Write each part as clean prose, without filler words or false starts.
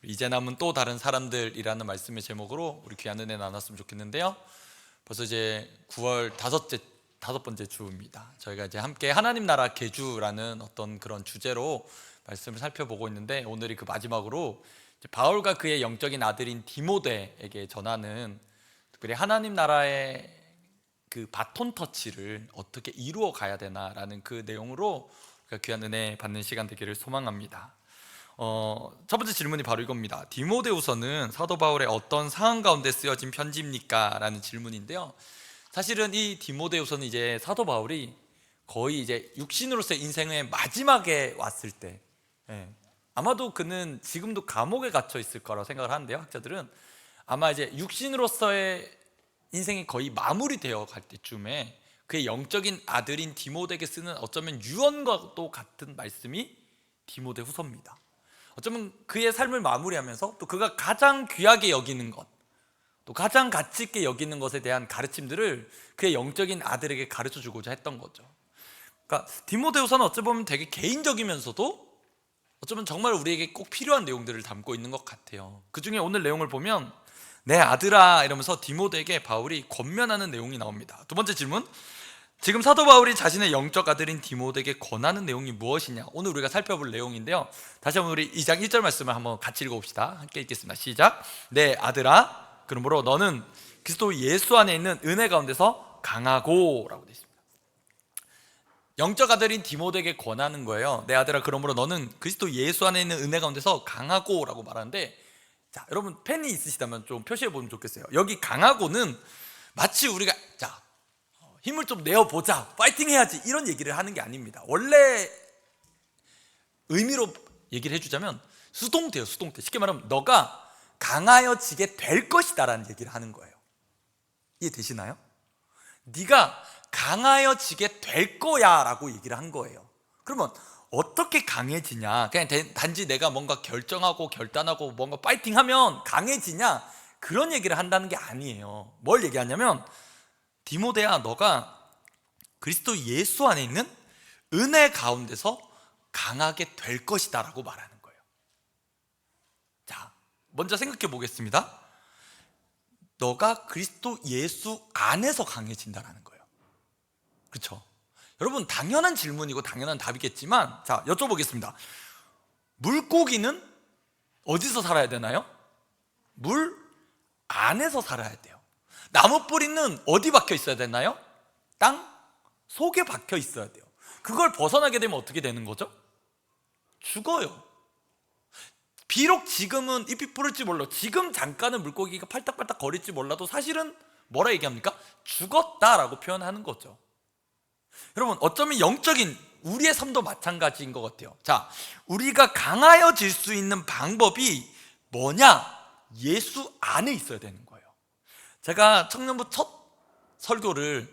이제 남은 또 다른 사람들이라는 말씀의 제목으로 우리 귀한 은혜 나눴으면 좋겠는데요. 벌써 이제 9월 다섯 번째 주입니다. 저희가 이제 함께 하나님 나라 계주라는 어떤 그런 주제로 말씀을 살펴보고 있는데, 오늘이 그 마지막으로 이제 바울과 그의 영적인 아들인 디모데에게 전하는, 특별히 하나님 나라의 그 바톤 터치를 어떻게 이루어 가야 되나라는 그 내용으로 우리가 귀한 은혜 받는 시간 되기를 소망합니다. 첫 번째 질문이 바로 이겁니다. 디모데후서는 사도 바울의 어떤 상황 가운데 쓰여진 편지입니까? 라는 질문인데요. 사실은 이 디모데후서는 이제 사도 바울이 거의 이제 육신으로서의 인생의 마지막에 왔을 때, 아마도 그는 지금도 감옥에 갇혀 있을 거라고 생각을 하는데요. 학자들은 아마 이제 육신으로서의 인생이 거의 마무리되어 갈 때쯤에 그의 영적인 아들인 디모데에게 쓰는 어쩌면 유언과도 같은 말씀이 디모데후서입니다. 어쩌면 그의 삶을 마무리하면서 또 그가 가장 귀하게 여기는 것, 또 가장 가치 있게 여기는 것에 대한 가르침들을 그의 영적인 아들에게 가르쳐 주고자 했던 거죠. 그러니까 디모데후서는 어찌 보면 되게 개인적이면서도 어쩌면 정말 우리에게 꼭 필요한 내용들을 담고 있는 것 같아요. 그 중에 오늘 내용을 보면 내 아들아 이러면서 디모데에게 바울이 권면하는 내용이 나옵니다. 두 번째 질문, 지금 사도 바울이 자신의 영적 아들인 디모데에게 권하는 내용이 무엇이냐? 오늘 우리가 살펴볼 내용인데요. 다시 한번 우리 2장 1절 말씀을 한번 같이 읽어봅시다. 함께 읽겠습니다. 시작. 내 아들아, 그러므로 너는 그리스도 예수 안에 있는 은혜 가운데서 강하고 라고 되어 있습니다. 영적 아들인 디모데에게 권하는 거예요. 내 아들아, 그러므로 너는 그리스도 예수 안에 있는 은혜 가운데서 강하고 라고 말하는데, 자, 여러분 펜이 있으시다면 좀 표시해 보면 좋겠어요. 여기 강하고는 마치 우리가 힘을 좀 내어보자, 파이팅 해야지 이런 얘기를 하는 게 아닙니다. 원래 의미로 얘기를 해주자면 수동태예요. 수동태. 쉽게 말하면 너가 강하여지게 될 것이다 라는 얘기를 하는 거예요. 이해되시나요? 네가 강하여지게 될 거야 라고 얘기를 한 거예요. 그러면 어떻게 강해지냐? 그냥 단지 내가 뭔가 결정하고 결단하고 뭔가 파이팅하면 강해지냐? 그런 얘기를 한다는 게 아니에요. 뭘 얘기하냐면, 디모데야, 너가 그리스도 예수 안에 있는 은혜 가운데서 강하게 될 것이다 라고 말하는 거예요. 자, 먼저 생각해 보겠습니다. 너가 그리스도 예수 안에서 강해진다라는 거예요. 그렇죠? 여러분, 당연한 질문이고 당연한 답이겠지만, 자, 여쭤보겠습니다. 물고기는 어디서 살아야 되나요? 물 안에서 살아야 돼요. 나무 뿌리는 어디 박혀 있어야 되나요? 땅 속에 박혀 있어야 돼요. 그걸 벗어나게 되면 어떻게 되는 거죠? 죽어요. 비록 지금은 잎이 푸를지 몰라도, 지금 잠깐은 물고기가 팔딱팔딱 거릴지 몰라도 사실은 뭐라 얘기합니까? 죽었다라고 표현하는 거죠. 여러분, 어쩌면 영적인 우리의 삶도 마찬가지인 것 같아요. 자, 우리가 강하여질 수 있는 방법이 뭐냐? 예수 안에 있어야 되는 거예요. 제가 청년부 첫 설교를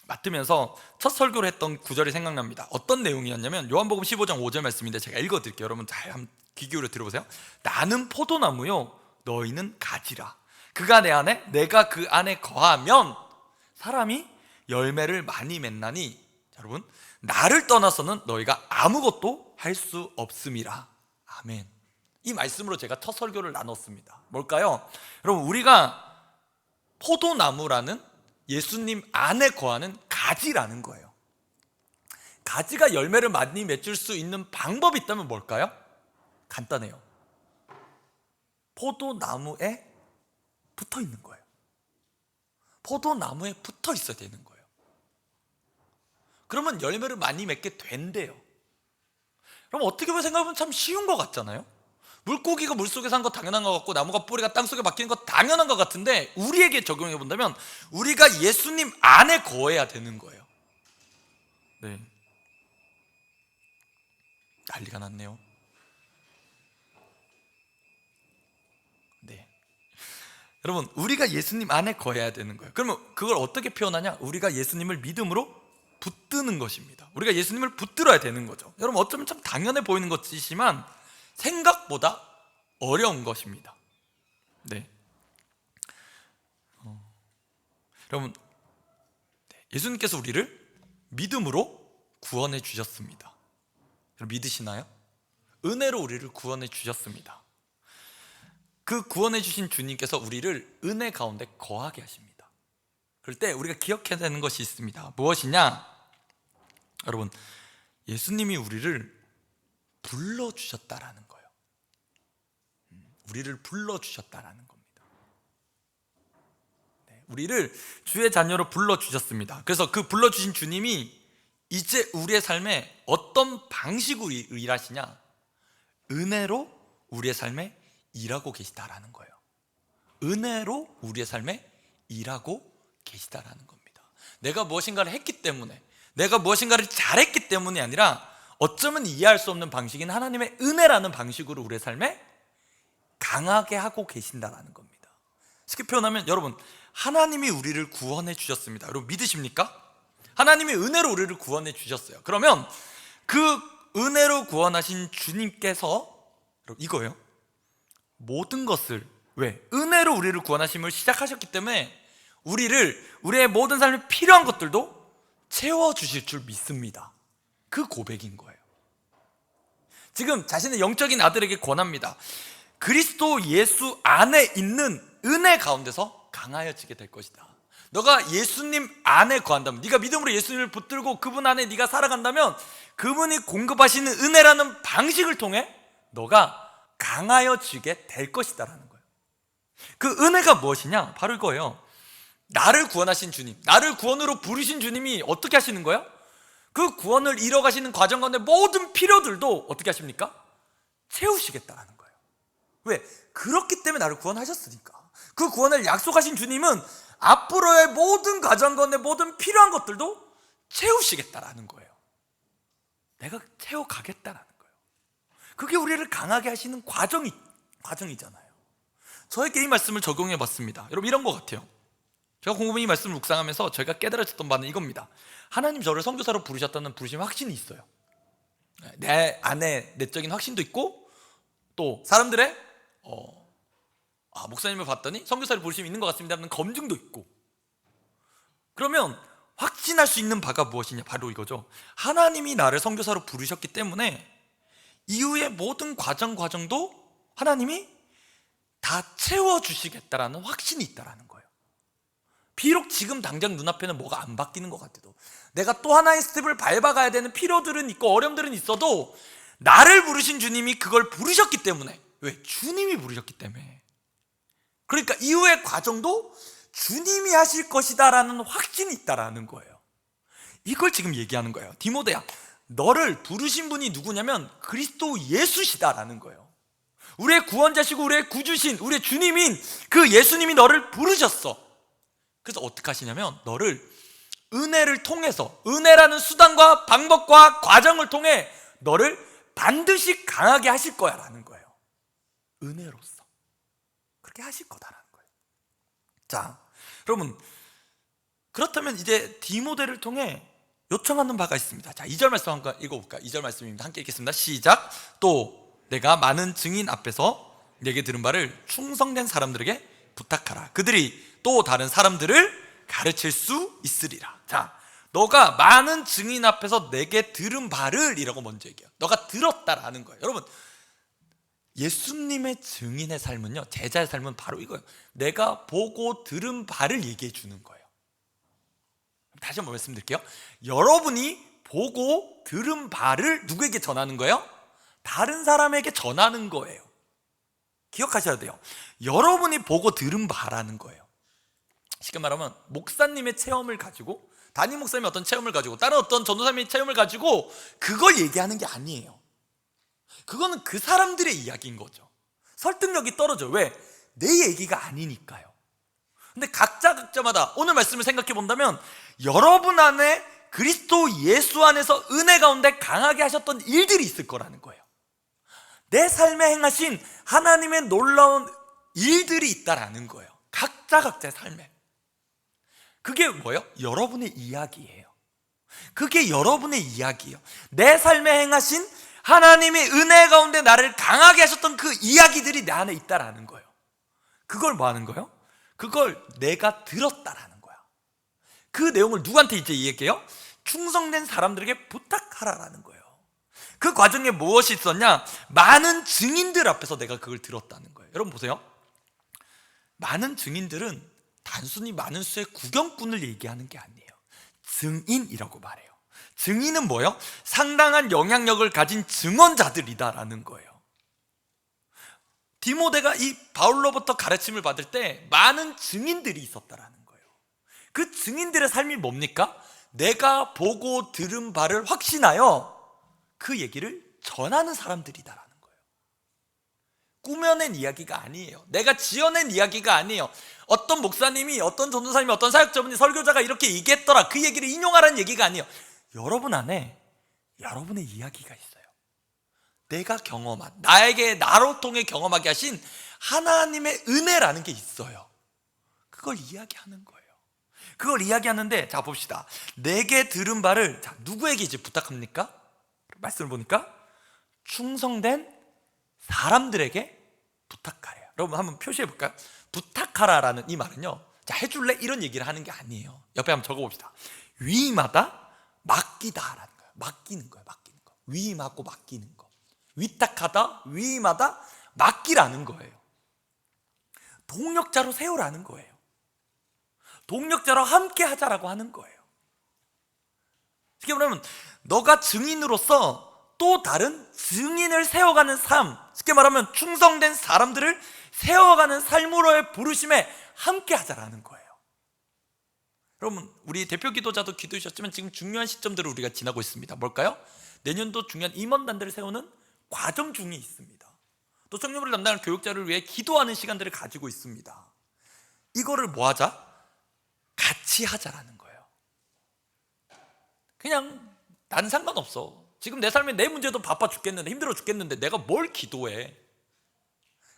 맡으면서 첫 설교를 했던 구절이 생각납니다. 어떤 내용이었냐면 요한복음 15장 5절 말씀인데 제가 읽어드릴게요. 여러분 잘 한번 귀 기울여 들어보세요. 나는 포도나무요 너희는 가지라. 그가 내 안에 내가 그 안에 거하면 사람이 열매를 많이 맺나니, 여러분, 나를 떠나서는 너희가 아무것도 할 수 없음이라. 아멘. 이 말씀으로 제가 첫 설교를 나눴습니다. 뭘까요? 여러분, 우리가 포도나무라는 예수님 안에 거하는 가지라는 거예요. 가지가 열매를 많이 맺을 수 있는 방법이 있다면 뭘까요? 간단해요. 포도나무에 붙어 있는 거예요. 포도나무에 붙어 있어야 되는 거예요. 그러면 열매를 많이 맺게 된대요. 그럼 어떻게 보면 생각해보면 참 쉬운 것 같잖아요. 물고기가 물속에 산 거 당연한 것 같고, 나무가 뿌리가 땅속에 박히는 거 당연한 것 같은데, 우리에게 적용해 본다면 우리가 예수님 안에 거해야 되는 거예요. 네, 난리가 났네요. 네, 여러분, 우리가 예수님 안에 거해야 되는 거예요. 그러면 그걸 어떻게 표현하냐? 우리가 예수님을 믿음으로 붙드는 것입니다. 우리가 예수님을 붙들어야 되는 거죠. 여러분, 어쩌면 참 당연해 보이는 것이지만 생각보다 어려운 것입니다. 네, 여러분, 예수님께서 우리를 믿음으로 구원해 주셨습니다. 여러분, 믿으시나요? 은혜로 우리를 구원해 주셨습니다. 그 구원해 주신 주님께서 우리를 은혜 가운데 거하게 하십니다. 그럴 때 우리가 기억해야 되는 것이 있습니다. 무엇이냐? 여러분, 예수님이 우리를 불러주셨다라는 거예요. 우리를 불러주셨다라는 겁니다. 우리를 주의 자녀로 불러주셨습니다. 그래서 그 불러주신 주님이 이제 우리의 삶에 어떤 방식으로 일하시냐? 은혜로 우리의 삶에 일하고 계시다라는 거예요. 은혜로 우리의 삶에 일하고 계시다라는 겁니다. 내가 무엇인가를 했기 때문에, 내가 무엇인가를 잘했기 때문이 아니라 어쩌면 이해할 수 없는 방식인 하나님의 은혜라는 방식으로 우리의 삶에 강하게 하고 계신다라는 겁니다. 쉽게 표현하면 여러분, 하나님이 우리를 구원해 주셨습니다. 여러분 믿으십니까? 하나님이 은혜로 우리를 구원해 주셨어요. 그러면 그 은혜로 구원하신 주님께서 이거예요. 모든 것을, 왜? 은혜로 우리를 구원하심을 시작하셨기 때문에 우리의 모든 삶에 필요한 것들도 채워주실 줄 믿습니다. 그 고백인 거예요. 지금 자신의 영적인 아들에게 권합니다. 그리스도 예수 안에 있는 은혜 가운데서 강하여지게 될 것이다. 너가 예수님 안에 거한다면, 네가 믿음으로 예수님을 붙들고 그분 안에 네가 살아간다면 그분이 공급하시는 은혜라는 방식을 통해 너가 강하여지게 될 것이다라는 거예요. 그 은혜가 무엇이냐? 바로 이거예요. 나를 구원하신 주님, 나를 구원으로 부르신 주님이 어떻게 하시는 거예요? 그 구원을 이뤄가시는 과정 가운데 모든 필요들도 어떻게 하십니까? 채우시겠다라는 거예요. 왜? 그렇기 때문에 나를 구원하셨으니까. 그 구원을 약속하신 주님은 앞으로의 모든 과정 가운데 모든 필요한 것들도 채우시겠다라는 거예요. 내가 채워가겠다라는 거예요. 그게 우리를 강하게 하시는 과정이잖아요. 저에게 이 말씀을 적용해 봤습니다. 여러분, 이런 것 같아요. 제가 곰곰이 이 말씀을 묵상하면서 제가 깨달아졌던 바는 이겁니다. 하나님 저를 선교사로 부르셨다는 부르심 확신이 있어요. 내 안에 내적인 확신도 있고, 또 사람들의 목사님을 봤더니 선교사를 부르심이 있는 것 같습니다 하는 검증도 있고. 그러면 확신할 수 있는 바가 무엇이냐? 바로 이거죠. 하나님이 나를 선교사로 부르셨기 때문에 이후의 모든 과정도 하나님이 다 채워주시겠다라는 확신이 있다라는 거예요. 비록 지금 당장 눈앞에는 뭐가 안 바뀌는 것 같아도, 내가 또 하나의 스텝을 밟아가야 되는 필요들은 있고 어려움들은 있어도 나를 부르신 주님이 그걸 부르셨기 때문에, 왜? 주님이 부르셨기 때문에. 그러니까 이후의 과정도 주님이 하실 것이다 라는 확신이 있다라는 거예요. 이걸 지금 얘기하는 거예요. 디모데야, 너를 부르신 분이 누구냐면 그리스도 예수시다라는 거예요. 우리의 구원자시고 우리의 구주신 우리의 주님인 그 예수님이 너를 부르셨어. 그래서 어떻게 하시냐면 너를 은혜를 통해서, 은혜라는 수단과 방법과 과정을 통해 너를 반드시 강하게 하실 거야 라는 거예요. 은혜로서 그렇게 하실 거다라는 거예요. 자, 여러분, 그렇다면 이제 디모데를 통해 요청하는 바가 있습니다. 자, 2절 말씀 한번 읽어볼까요? 2절 말씀입니다. 함께 읽겠습니다. 시작. 또 내가 많은 증인 앞에서 내게 들은 바를 충성된 사람들에게 부탁하라. 그들이 또 다른 사람들을 가르칠 수 있으리라. 자, 너가 많은 증인 앞에서 내게 들은 바를 이라고 먼저 얘기해요. 너가 들었다라는 거예요. 여러분, 예수님의 증인의 삶은요, 제자의 삶은 바로 이거예요. 내가 보고 들은 바를 얘기해 주는 거예요. 다시 한번 말씀드릴게요. 여러분이 보고 들은 바를 누구에게 전하는 거예요? 다른 사람에게 전하는 거예요. 기억하셔야 돼요. 여러분이 보고 들은 바라는 거예요. 쉽게 말하면 목사님의 체험을 가지고, 담임 목사님의 어떤 체험을 가지고, 다른 어떤 전도사님의 체험을 가지고 그걸 얘기하는 게 아니에요. 그거는 그 사람들의 이야기인 거죠. 설득력이 떨어져요. 왜? 내 얘기가 아니니까요. 근데 각자마다 오늘 말씀을 생각해 본다면 여러분 안에 그리스도 예수 안에서 은혜 가운데 강하게 하셨던 일들이 있을 거라는 거예요. 내 삶에 행하신 하나님의 놀라운 일들이 있다라는 거예요. 각자의 삶에. 그게 뭐예요? 여러분의 이야기예요. 그게 여러분의 이야기예요. 내 삶에 행하신 하나님의 은혜 가운데 나를 강하게 하셨던 그 이야기들이 내 안에 있다라는 거예요. 그걸 뭐 하는 거예요? 그걸 내가 들었다라는 거야. 그 내용을 누구한테 이제 얘기해요? 충성된 사람들에게 부탁하라라는 거예요. 그 과정에 무엇이 있었냐? 많은 증인들 앞에서 내가 그걸 들었다는 거예요. 여러분 보세요. 많은 증인들은 단순히 많은 수의 구경꾼을 얘기하는 게 아니에요. 증인이라고 말해요. 증인은 뭐예요? 상당한 영향력을 가진 증언자들이다라는 거예요. 디모데가 이 바울로부터 가르침을 받을 때 많은 증인들이 있었다라는 거예요. 그 증인들의 삶이 뭡니까? 내가 보고 들은 바를 확신하여 그 얘기를 전하는 사람들이다라는 거예요. 꾸며낸 이야기가 아니에요. 내가 지어낸 이야기가 아니에요. 어떤 목사님이, 어떤 전도사님이, 어떤 사역자분이, 설교자가 이렇게 얘기했더라, 그 얘기를 인용하라는 얘기가 아니에요. 여러분 안에 여러분의 이야기가 있어요. 내가 경험한, 나에게 나로 통해 경험하게 하신 하나님의 은혜라는 게 있어요. 그걸 이야기하는 거예요. 그걸 이야기하는데, 자 봅시다. 내게 들은 바를 누구에게 이제 부탁합니까? 말씀을 보니까 충성된 사람들에게 부탁하래요. 여러분 한번 표시해 볼까요? 부탁하라라는 이 말은요, 자 해줄래? 이런 얘기를 하는 게 아니에요. 옆에 한번 적어봅시다. 위임하다, 맡기다라는 거예요. 맡기는 거예요. 맡기는 거. 위임하고 맡기는 거. 위탁하다, 위임하다, 맡기라는 거예요. 동력자로 세우라는 거예요. 동력자로 함께 하자라고 하는 거예요. 쉽게 말하면 너가 증인으로서 또 다른 증인을 세워가는 삶, 쉽게 말하면 충성된 사람들을 세워가는 삶으로의 부르심에 함께 하자라는 거예요. 여러분, 우리 대표 기도자도 기도해 주셨지만 지금 중요한 시점들을 우리가 지나고 있습니다. 뭘까요? 내년도 중요한 임원단들을 세우는 과정 중에 있습니다. 또 청년부를 담당하는 교육자를 위해 기도하는 시간들을 가지고 있습니다. 이거를 뭐 하자? 같이 하자라는 거예요. 그냥 난 상관없어. 지금 내 삶에 내 문제도 바빠 죽겠는데, 힘들어 죽겠는데 내가 뭘 기도해?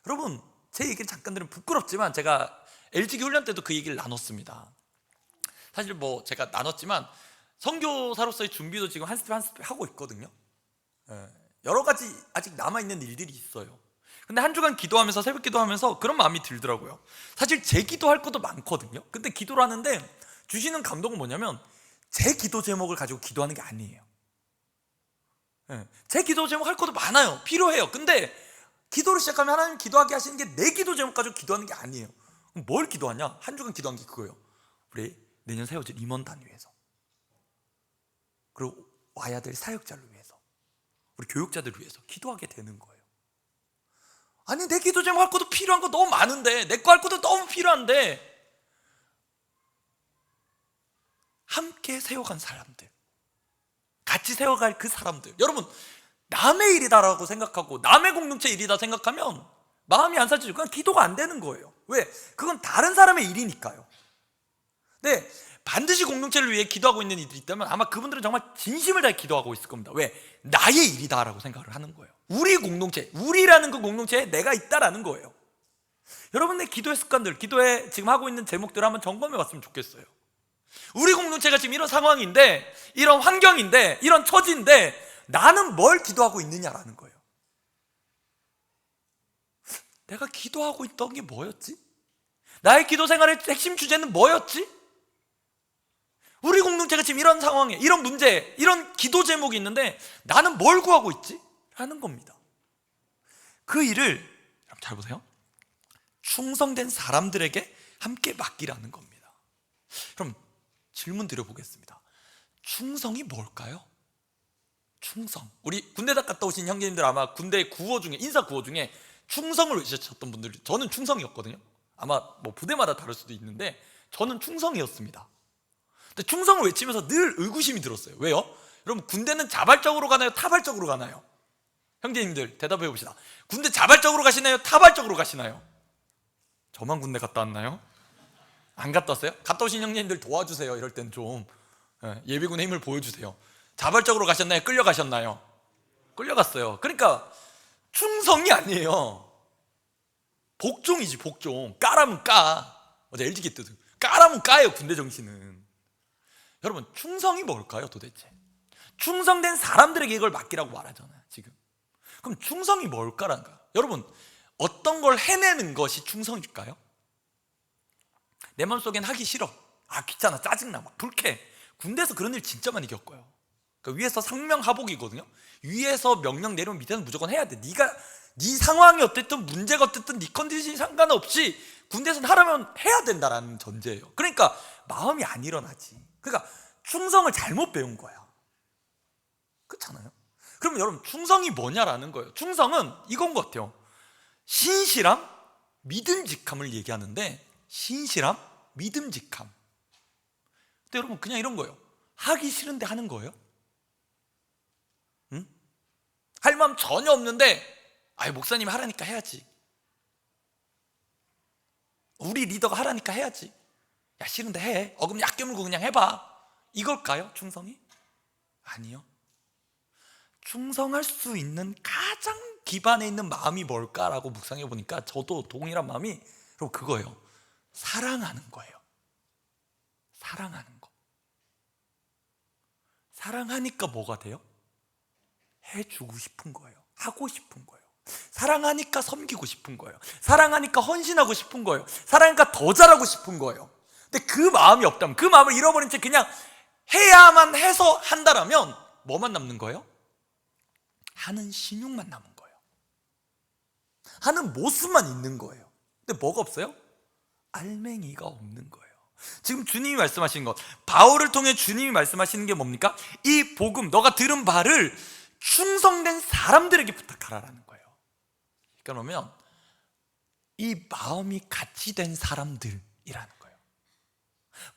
여러분, 제 얘기를 잠깐 들으면 부끄럽지만 제가 LG기 훈련 때도 그 얘기를 나눴습니다. 사실 뭐 제가 나눴지만 선교사로서의 준비도 지금 한 스텝 한 스텝 하고 있거든요. 여러 가지 아직 남아있는 일들이 있어요. 근데 한 주간 기도하면서, 새벽 기도하면서 그런 마음이 들더라고요. 사실 제 기도할 것도 많거든요. 근데 기도를 하는데 주시는 감동은 뭐냐면 제 기도 제목을 가지고 기도하는 게 아니에요. 제 기도 제목 할 것도 많아요. 필요해요. 근데 기도를 시작하면 하나님 기도하게 하시는 게 내 기도 제목 가지고 기도하는 게 아니에요. 그럼 뭘 기도하냐? 한 주간 기도한 게 그거예요. 우리 내년 세워질 임원단 위해서, 그리고 와야 될 사역자를 위해서, 우리 교육자들을 위해서 기도하게 되는 거예요. 아니, 내 기도 제목 할 것도 필요한 거 너무 많은데, 내 거 할 것도 너무 필요한데, 함께 세워간 사람들, 같이 세워갈 그 사람들, 여러분 남의 일이다라고 생각하고 남의 공동체 일이다 생각하면 마음이 안 살지죠. 그건 기도가 안 되는 거예요. 왜? 그건 다른 사람의 일이니까요. 근데 반드시 공동체를 위해 기도하고 있는 이들이 있다면 아마 그분들은 정말 진심을 다해 기도하고 있을 겁니다. 왜? 나의 일이다라고 생각을 하는 거예요. 우리 공동체, 우리라는 그 공동체에 내가 있다라는 거예요. 여러분의 기도의 습관들, 기도에 지금 하고 있는 제목들을 한번 점검해 봤으면 좋겠어요. 우리 공동체가 지금 이런 상황인데, 이런 환경인데, 이런 처지인데 나는 뭘 기도하고 있느냐라는 거예요. 내가 기도하고 있던 게 뭐였지? 나의 기도 생활의 핵심 주제는 뭐였지? 우리 공동체가 지금 이런 상황에, 이런 문제, 이런 기도 제목이 있는데 나는 뭘 구하고 있지? 라는 겁니다. 그 일을 여러분 잘 보세요. 충성된 사람들에게 함께 맡기라는 겁니다. 그럼 질문 드려보겠습니다. 충성이 뭘까요? 충성. 우리 군대 갔다 오신 형제님들 아마 군대 구호 중에, 인사 구호 중에 충성을 외치셨던 분들이, 저는 충성이었거든요. 아마 뭐 부대마다 다를 수도 있는데 저는 충성이었습니다. 근데 충성을 외치면서 늘 의구심이 들었어요. 왜요? 여러분, 군대는 자발적으로 가나요? 타발적으로 가나요? 형제님들 대답해 봅시다. 군대 자발적으로 가시나요? 타발적으로 가시나요? 저만 군대 갔다 왔나요? 안 갔다 왔어요? 갔다 오신 형제님들 도와주세요. 이럴 땐 좀 예비군의 힘을 보여주세요. 자발적으로 가셨나요? 끌려가셨나요? 끌려갔어요. 그러니까 충성이 아니에요. 복종이지, 복종. 까라면 까. 어제 LG 때도 까라면 까예요, 군대 정신은. 여러분, 충성이 뭘까요 도대체? 충성된 사람들에게 이걸 맡기라고 말하잖아요 지금. 그럼 충성이 뭘까라는 거야. 여러분, 어떤 걸 해내는 것이 충성일까요? 내 마음속엔 하기 싫어, 귀찮아, 짜증나, 막 불쾌해. 군대에서 그런 일 진짜 많이 겪어요. 그러니까 위에서 상명하복이거든요. 위에서 명령 내리면 밑에는 무조건 해야 돼. 네가 네 상황이 어땠든 문제가 어땠든 네 컨디션이 상관없이 군대에서 하라면 해야 된다라는 전제예요. 그러니까 마음이 안 일어나지. 그러니까 충성을 잘못 배운 거야. 그렇잖아요. 그러면 여러분, 충성이 뭐냐라는 거예요. 충성은 이건 것 같아요. 신실함, 믿음직함을 얘기하는데, 신실함, 믿음직함. 근데 여러분, 그냥 이런 거예요. 하기 싫은데 하는 거예요? 응? 할 마음 전혀 없는데 목사님 하라니까 해야지, 우리 리더가 하라니까 해야지, 야 싫은데 해, 그럼 약 깨물고 그냥 해봐, 이걸까요? 충성이? 아니요. 충성할 수 있는 가장 기반에 있는 마음이 뭘까라고 묵상해 보니까 저도 동일한 마음이 그거예요. 사랑하는 거예요. 사랑하는 거. 사랑하니까 뭐가 돼요? 해주고 싶은 거예요. 하고 싶은 거예요. 사랑하니까 섬기고 싶은 거예요. 사랑하니까 헌신하고 싶은 거예요. 사랑하니까 더 잘하고 싶은 거예요. 근데 그 마음이 없다면, 그 마음을 잃어버린 채 그냥 해야만 해서 한다라면 뭐만 남는 거예요? 하는 신용만 남은 거예요. 하는 모습만 있는 거예요. 근데 뭐가 없어요? 알맹이가 없는 거예요. 지금 주님이 말씀하시는 것, 바울을 통해 주님이 말씀하시는 게 뭡니까? 이 복음, 너가 들은 바를 충성된 사람들에게 부탁하라라는 거예요. 그러면 이 마음이 같이 된 사람들이라는 거예요.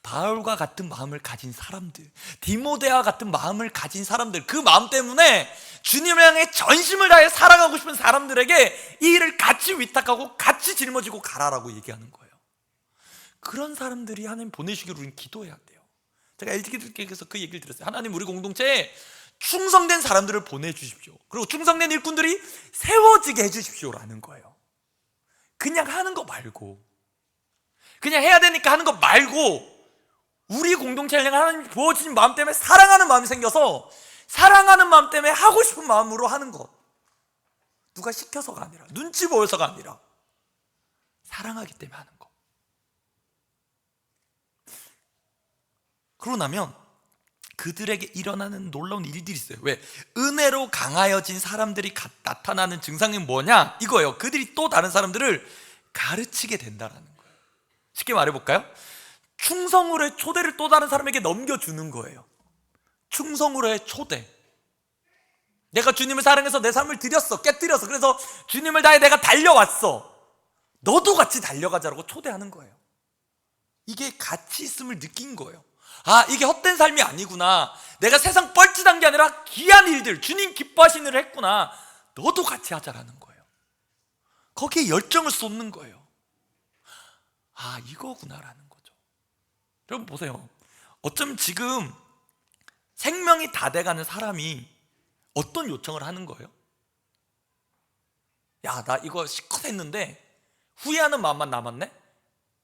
바울과 같은 마음을 가진 사람들, 디모데와 같은 마음을 가진 사람들, 그 마음 때문에 주님을 향해 전심을 다해 살아가고 싶은 사람들에게 이 일을 같이 위탁하고 같이 짊어지고 가라라고 얘기하는 거예요. 그런 사람들이 하나님 보내시기로 우리는 기도해야 돼요. 제가 LG기도교에서 그 얘기를 들었어요. 하나님, 우리 공동체에 충성된 사람들을 보내주십시오. 그리고 충성된 일꾼들이 세워지게 해주십시오라는 거예요. 그냥 하는 거 말고, 그냥 해야 되니까 하는 거 말고, 우리 공동체를 향해 하나님 부어주신 마음 때문에 사랑하는 마음이 생겨서 사랑하는 마음 때문에 하고 싶은 마음으로 하는 것. 누가 시켜서가 아니라, 눈치 보여서가 아니라 사랑하기 때문에 하는 것. 그러고 나면 그들에게 일어나는 놀라운 일들이 있어요. 왜? 은혜로 강하여진 사람들이 나타나는 증상이 뭐냐? 이거예요. 그들이 또 다른 사람들을 가르치게 된다는 거예요. 쉽게 말해볼까요? 충성으로의 초대를 또 다른 사람에게 넘겨주는 거예요. 충성으로의 초대. 내가 주님을 사랑해서 내 삶을 드렸어, 깨뜨렸어. 그래서 주님을 다해 내가 달려왔어. 너도 같이 달려가자라고 초대하는 거예요. 이게 같이 있음을 느낀 거예요. 이게 헛된 삶이 아니구나. 내가 세상 뻘짓한 게 아니라 귀한 일들, 주님 기뻐하시는 일을 했구나. 너도 같이 하자라는 거예요. 거기에 열정을 쏟는 거예요. 이거구나라는 거죠. 여러분 보세요. 어쩜 지금 생명이 다 돼가는 사람이 어떤 요청을 하는 거예요? 야, 나 이거 실컷 했는데 후회하는 마음만 남았네?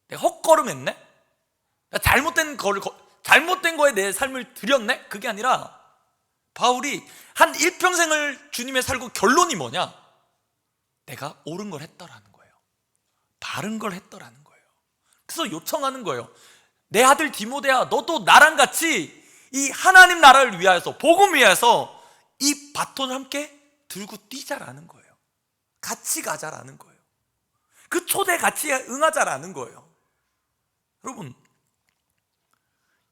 내가 헛걸음했네? 나 잘못된 거에 내 삶을 드렸네? 그게 아니라 바울이 한 일평생을 주님의 살고 결론이 뭐냐? 내가 옳은 걸 했다라는 거예요. 바른 걸 했다라는 거예요. 그래서 요청하는 거예요. 내 아들 디모데야, 너도 나랑 같이 이 하나님 나라를 위하여서, 복음 위하여서 이 바톤을 함께 들고 뛰자라는 거예요. 같이 가자라는 거예요. 그 초대 같이 응하자라는 거예요. 여러분,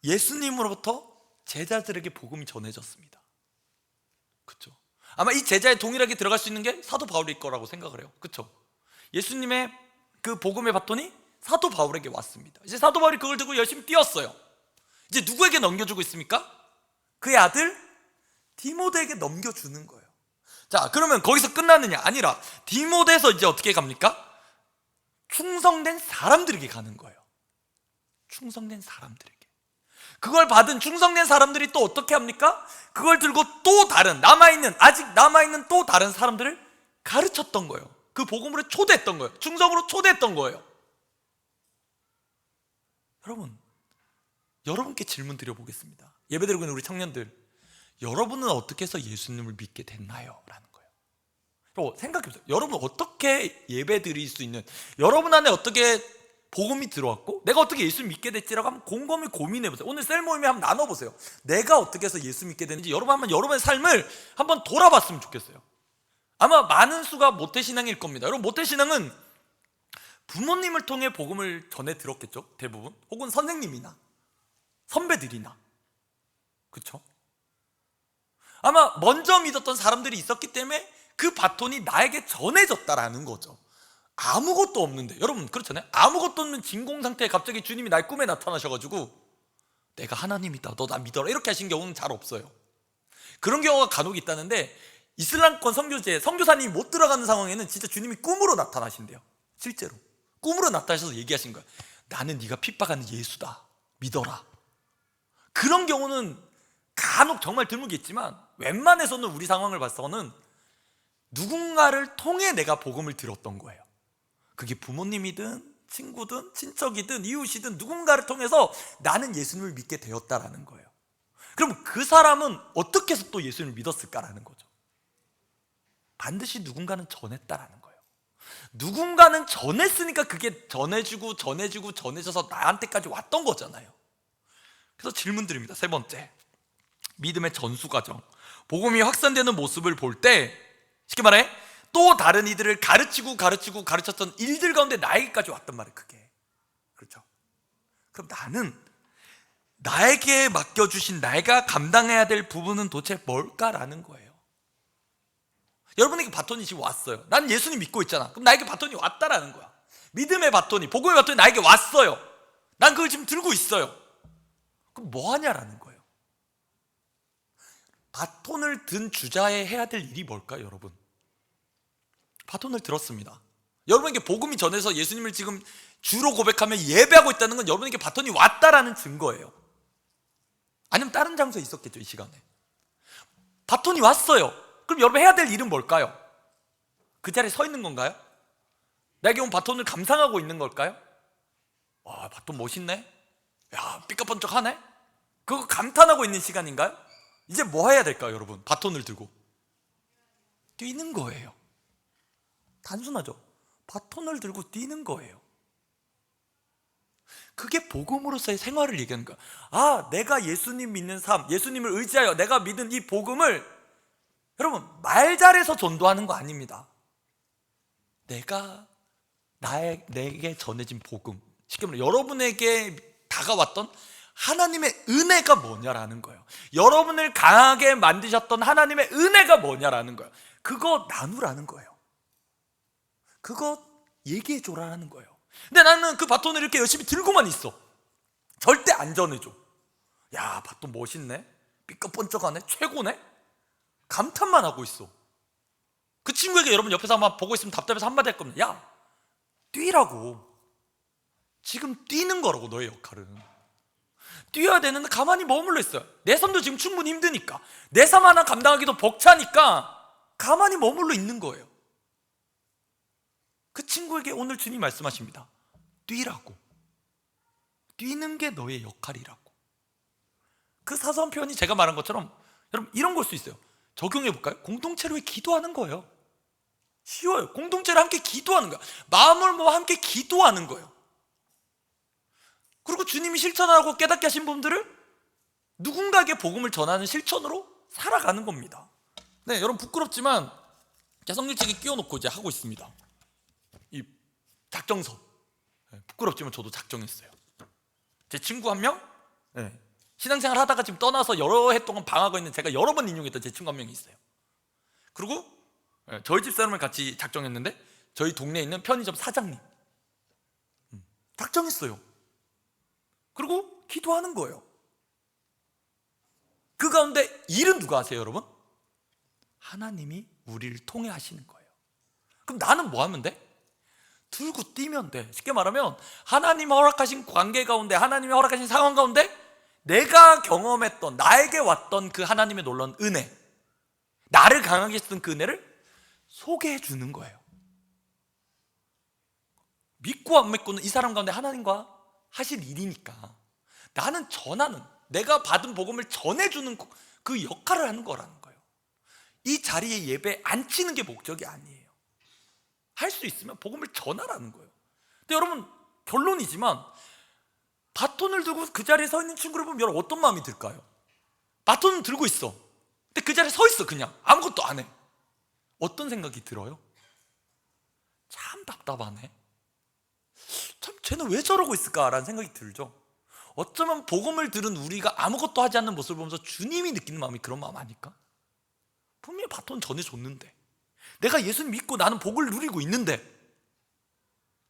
예수님으로부터 제자들에게 복음이 전해졌습니다. 그렇죠? 아마 이 제자의 동일하게 들어갈 수 있는 게 사도 바울일 거라고 생각을 해요. 그렇죠? 예수님의 그 복음의 바톤이 사도 바울에게 왔습니다. 이제 사도 바울이 그걸 들고 열심히 뛰었어요. 이제 누구에게 넘겨주고 있습니까? 그의 아들 디모데에게 넘겨주는 거예요. 자, 그러면 거기서 끝나느냐? 아니라 디모데에서 이제 어떻게 갑니까? 충성된 사람들에게 가는 거예요. 충성된 사람들에게. 그걸 받은 충성된 사람들이 또 어떻게 합니까? 그걸 들고 또 다른, 아직 남아있는 또 다른 사람들을 가르쳤던 거예요. 그 복음으로 초대했던 거예요. 충성으로 초대했던 거예요. 여러분, 여러분께 질문 드려보겠습니다. 예배드리고 있는 우리 청년들, 여러분은 어떻게 해서 예수님을 믿게 됐나요? 라는 거예요. 생각해보세요. 여러분 어떻게 예배드릴 수 있는, 여러분 안에 어떻게 복음이 들어왔고 내가 어떻게 예수 믿게 됐지라고 한번 곰곰이 고민해보세요. 오늘 셀 모임에 한번 나눠보세요. 내가 어떻게 해서 예수 믿게 됐는지 여러분 한번 여러분의 삶을 한번 돌아봤으면 좋겠어요. 아마 많은 수가 모태신앙일 겁니다. 여러분, 모태신앙은 부모님을 통해 복음을 전해 들었겠죠, 대부분. 혹은 선생님이나 선배들이나. 그렇죠? 아마 먼저 믿었던 사람들이 있었기 때문에 그 바톤이 나에게 전해졌다라는 거죠. 아무것도 없는데, 여러분 그렇잖아요. 아무것도 없는 진공 상태에 갑자기 주님이 나의 꿈에 나타나셔가지고 내가 하나님이다, 너 나 믿어라, 이렇게 하신 경우는 잘 없어요. 그런 경우가 간혹 있다는데, 이슬람권 선교지에 선교사님이 못 들어가는 상황에는 진짜 주님이 꿈으로 나타나신대요. 실제로 꿈으로 나타나셔서 얘기하신 거예요. 나는 네가 핍박하는 예수다, 믿어라. 그런 경우는 간혹 정말 드물겠지만 웬만해서는 우리 상황을 봐서는 누군가를 통해 내가 복음을 들었던 거예요. 그게 부모님이든 친구든 친척이든 이웃이든 누군가를 통해서 나는 예수님을 믿게 되었다라는 거예요. 그럼 그 사람은 어떻게 해서 또 예수님을 믿었을까라는 거죠. 반드시 누군가는 전했다라는 거예요. 누군가는 전했으니까 그게 전해져서 나한테까지 왔던 거잖아요. 그래서 질문 드립니다. 세 번째, 믿음의 전수 과정. 복음이 확산되는 모습을 볼 때, 쉽게 말해 또 다른 이들을 가르쳤던 일들 가운데 나에게까지 왔단 말이에요. 그게. 그렇죠? 그럼 나는 나에게 맡겨주신, 내가 감당해야 될 부분은 도대체 뭘까라는 거예요. 여러분에게 바톤이 지금 왔어요. 난 예수님 믿고 있잖아. 그럼 나에게 바톤이 왔다라는 거야. 믿음의 바톤이, 복음의 바톤이 나에게 왔어요. 난 그걸 지금 들고 있어요. 그럼 뭐 하냐라는 거예요. 바톤을 든 주자의 해야 될 일이 뭘까요, 여러분? 바톤을 들었습니다. 여러분에게 복음이 전해서 예수님을 지금 주로 고백하며 예배하고 있다는 건 여러분에게 바톤이 왔다라는 증거예요. 아니면 다른 장소에 있었겠죠, 이 시간에. 바톤이 왔어요. 그럼 여러분 해야 될 일은 뭘까요? 그 자리에 서 있는 건가요? 내게 온 바톤을 감상하고 있는 걸까요? 와, 바톤 멋있네? 야, 삐까번쩍하네? 그거 감탄하고 있는 시간인가요? 이제 뭐 해야 될까요, 여러분? 바톤을 들고 뛰는 거예요. 단순하죠? 바톤을 들고 뛰는 거예요. 그게 복음으로서의 생활을 얘기하는 거야. 아, 내가 예수님 믿는 삶, 예수님을 의지하여 내가 믿은 이 복음을, 여러분 말 잘해서 전도하는 거 아닙니다. 내게 전해진 복음, 쉽게 말해 여러분에게 다가왔던 하나님의 은혜가 뭐냐라는 거예요. 여러분을 강하게 만드셨던 하나님의 은혜가 뭐냐라는 거예요. 그거 나누라는 거예요. 그거 얘기해줘라는 거예요. 근데 나는 그 바톤을 이렇게 열심히 들고만 있어. 절대 안 전해줘. 야, 바톤 멋있네, 삐까뻔쩍하네, 최고네, 감탄만 하고 있어. 그 친구에게 여러분 옆에서 아마 보고 있으면 답답해서 한마디 할 겁니다. 야, 뛰라고. 지금 뛰는 거라고, 너의 역할은. 뛰어야 되는데 가만히 머물러 있어요. 내 삶도 지금 충분히 힘드니까, 내 삶 하나 감당하기도 벅차니까 가만히 머물러 있는 거예요. 그 친구에게 오늘 주님 말씀하십니다. 뛰라고. 뛰는 게 너의 역할이라고. 그 사소한 표현이 제가 말한 것처럼 여러분 이런 걸 수 있어요. 적용해 볼까요? 공동체로 기도하는 거예요. 쉬워요. 공동체로 함께 기도하는 거야. 마음을 모아 함께 기도하는 거예요. 그리고 주님이 실천하고 깨닫게 하신 분들을 누군가에게 복음을 전하는 실천으로 살아가는 겁니다. 네, 여러분 부끄럽지만 제가 성경책에 끼워놓고 이제 하고 있습니다. 이 작정서. 부끄럽지만 저도 작정했어요. 제 친구 한 명, 신앙생활 하다가 지금 떠나서 여러 해 동안 방황하고 있는, 제가 여러 번 인용했던 제 친구 한 명이 있어요. 그리고 저희 집 사람을 같이 작정했는데 저희 동네에 있는 편의점 사장님 작정했어요. 그리고 기도하는 거예요. 그 가운데 일은 누가 하세요, 여러분? 하나님이 우리를 통해 하시는 거예요. 그럼 나는 뭐 하면 돼? 들고 뛰면 돼. 쉽게 말하면 하나님이 허락하신 관계 가운데, 하나님이 허락하신 상황 가운데 내가 경험했던, 나에게 왔던 그 하나님의 놀라운 은혜, 나를 강하게 했던 그 은혜를 소개해 주는 거예요. 믿고 안 믿고는 이 사람 가운데 하나님과 하실 일이니까 나는 전하는, 내가 받은 복음을 전해주는 그 역할을 하는 거라는 거예요. 이 자리에 예배 앉히는 게 목적이 아니에요. 할 수 있으면 복음을 전하라는 거예요. 근데 여러분 결론이지만 바톤을 들고 그 자리에 서 있는 친구를 보면 여러분 어떤 마음이 들까요? 바톤은 들고 있어. 근데 그 자리에 서 있어. 그냥 아무것도 안 해. 어떤 생각이 들어요? 참 답답하네. 쟤는 왜 저러고 있을까라는 생각이 들죠. 어쩌면 복음을 들은 우리가 아무것도 하지 않는 모습을 보면서 주님이 느끼는 마음이 그런 마음 아닐까? 분명히 바톤 전해줬는데, 내가 예수님 믿고 나는 복을 누리고 있는데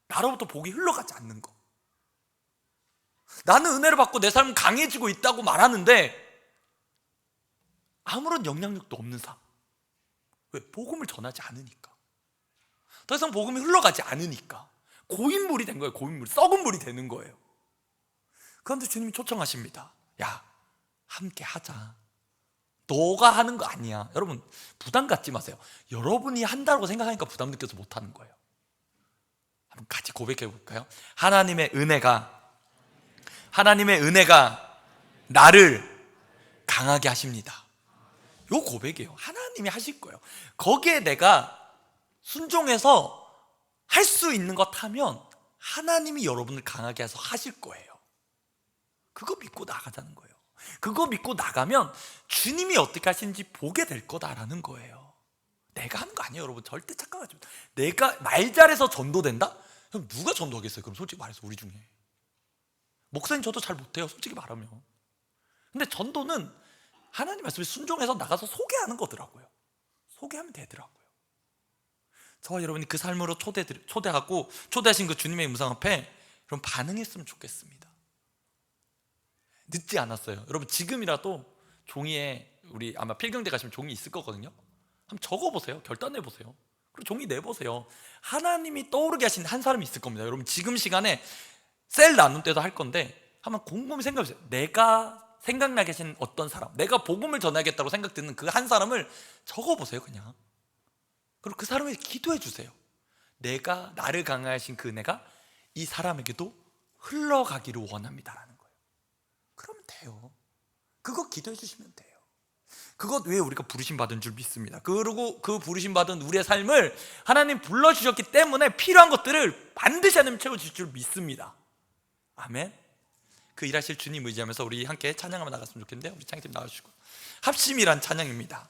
나로부터 복이 흘러가지 않는 거, 나는 은혜를 받고 내 삶은 강해지고 있다고 말하는데 아무런 영향력도 없는 삶. 왜? 복음을 전하지 않으니까. 더 이상 복음이 흘러가지 않으니까 고인물이 된 거예요. 고인물, 썩은 물이 되는 거예요. 그런데 주님이 초청하십니다. 야, 함께 하자. 너가 하는 거 아니야. 여러분, 부담 갖지 마세요. 여러분이 한다고 생각하니까 부담 느껴서 못하는 거예요. 한번 같이 고백해 볼까요? 하나님의 은혜가 나를 강하게 하십니다. 요 고백이에요. 하나님이 하실 거예요. 거기에 내가 순종해서 할 수 있는 것 하면 하나님이 여러분을 강하게 해서 하실 거예요. 그거 믿고 나가자는 거예요. 그거 믿고 나가면 주님이 어떻게 하시는지 보게 될 거다라는 거예요. 내가 하는 거 아니에요, 여러분. 절대 착각하지 마세요. 내가 말 잘해서 전도된다? 그럼 누가 전도하겠어요? 그럼 솔직히 말해서 우리 중에 목사님 저도 잘 못해요, 솔직히 말하면. 근데 전도는 하나님 말씀에 순종해서 나가서 소개하는 거더라고요. 소개하면 되더라고요. 저와 여러분이 그 삶으로 초대하고 초대하신 그 주님의 음성 앞에 여러분 반응했으면 좋겠습니다. 늦지 않았어요. 여러분, 지금이라도 종이에, 우리 아마 필경대 가시면 종이 있을 거거든요. 한번 적어보세요. 결단해보세요. 그리고 종이 내보세요. 하나님이 떠오르게 하신 한 사람이 있을 겁니다. 여러분, 지금 시간에 셀 나눈 때도 할 건데 한번 곰곰이 생각해보세요. 내가 생각나게 하신 어떤 사람, 내가 복음을 전하겠다고 생각되는 그 한 사람을 적어보세요. 그냥. 그리고 그 사람에게 기도해 주세요. 내가 나를 강하신 그 은혜가 이 사람에게도 흘러가기를 원합니다라는 거예요. 그러면 돼요. 그거 기도해 주시면 돼요. 그것 외에 우리가 부르심 받은 줄 믿습니다. 그리고 그 부르심 받은 우리의 삶을 하나님 불러주셨기 때문에 필요한 것들을 반드시 하나님 채워주실 줄 믿습니다. 아멘. 그 일하실 주님 의지하면서 우리 함께 찬양하며 나갔으면 좋겠는데요. 우리 찬양팀 나와주시고, 합심이란 찬양입니다.